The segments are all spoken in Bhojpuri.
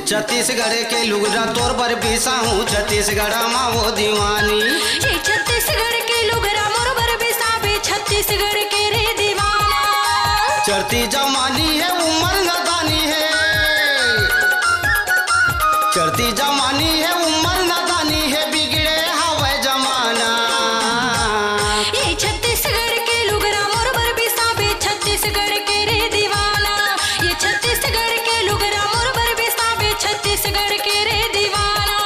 छत्तीसगढ़ के लुगरा तोर पर बीसा हूँ छत्तीसगढ़ माँ वो दीवानी। ये छत्तीसगढ़ के लुगरा मोर पर बीसा बे छत्तीसगढ़ के रे दीवाना। चढ़ती जवानी है उम्र नादानी है, चढ़ती जवानी है उम्र नादानी है बिगड़े हवा जमाना। ये छत्तीसगढ़ के लुगरा मोर पर बीसा बे छत्तीसगढ़ के रे दीवाना। ये छत्तीसगढ़ के लुगरा मोर पर बीसा बे छत्तीसगढ़ के रे दीवाना।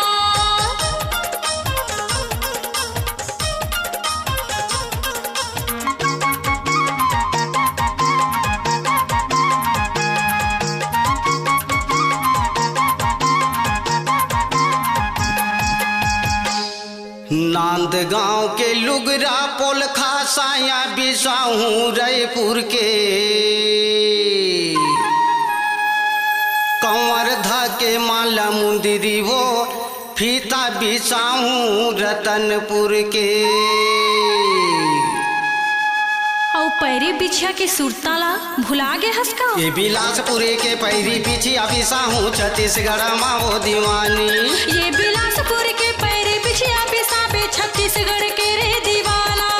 नांद गांव के लुगरा पोल खासाया बिसाहूँ रायपुर के, कंवर धा के माला मुंदरी वो फीता बिसाहूँ रतनपुर के। औ पैरी बिछिया के सुरताला भुला गे हसका। ये बिलासपुरे के पैरी बिछिया बिसाहूँ छत्तीसगढ़ माँ वो दीवानी। ये बिलासपुर के पैरी बिछिया बिसा बे छत्तीसगढ़ के रे दीवाना।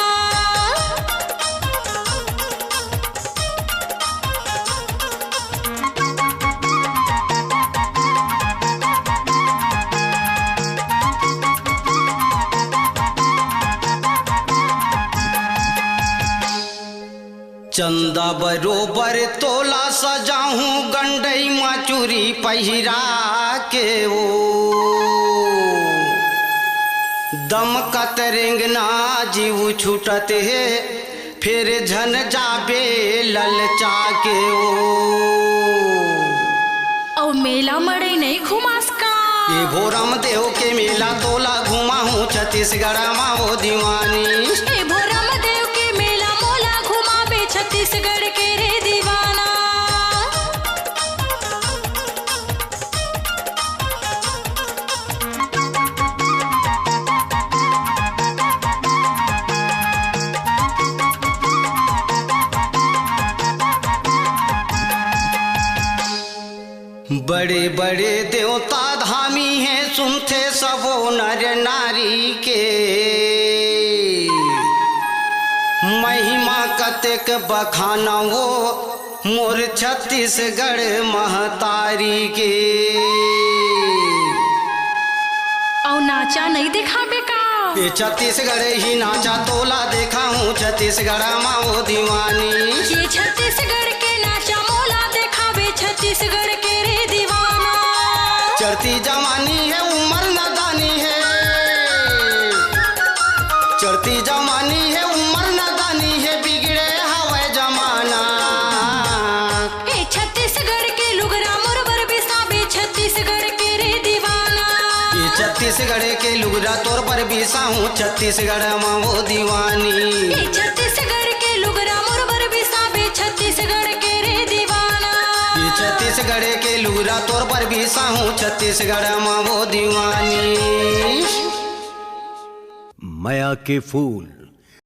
चंदा बरोबर तोला सजाहूँ गंडई माचुरी पहिरा के वो, दमकत रेंगना जीव छूटत है फिर झन जाबे ललचा के वो। औ मेला मड़ई नहीं घुमास का। ये भोरम देव के मेला तोला घुमा हूँ छत्तीसगढ़ माँ वो दीवानी। ए भोरम देव के मेला मोला घुमा बे छत्तीसगढ़ के रे दीवाना। बड़े बड़े देवता धामी हैं सुनते सबो नर नारी के, महिमा कतेक बखाना वो मोर छत्तीसगढ़ महतारी के। औ नाचा नहीं दिखाबे का। ये छत्तीसगढ़ ही नाचा तोला देखा हूँ छत्तीसगढ़ माँ वो दीवानी। ये छत्तीसगढ़ के नाचा मोला दिखाबे छत्तीसगढ़ के रे दीवाना। चढ़ती जवानी है उम्र नादानी है, चढ़ती जवानी है उम्र नादानी है बिगड़े हवा जमाना। ए छत्तीसगढ़ के लुगरा मोर पर बीसा बे छत्तीसगढ़ के रे दीवाना। ये छत्तीसगढ़ के लुगरा तोर पर बीसा हूँ छत्तीसगढ़ माँ वो दीवानी। ये छत्तीसगढ़ के लुगरा मोर पर बीसा बे छत्तीसगढ़ के रे दीवाना। ये छत्तीसगढ़ के लुगरा तोर पर बीसा हूँ छत्तीसगढ़ माँ वो दीवानी। माया के फूल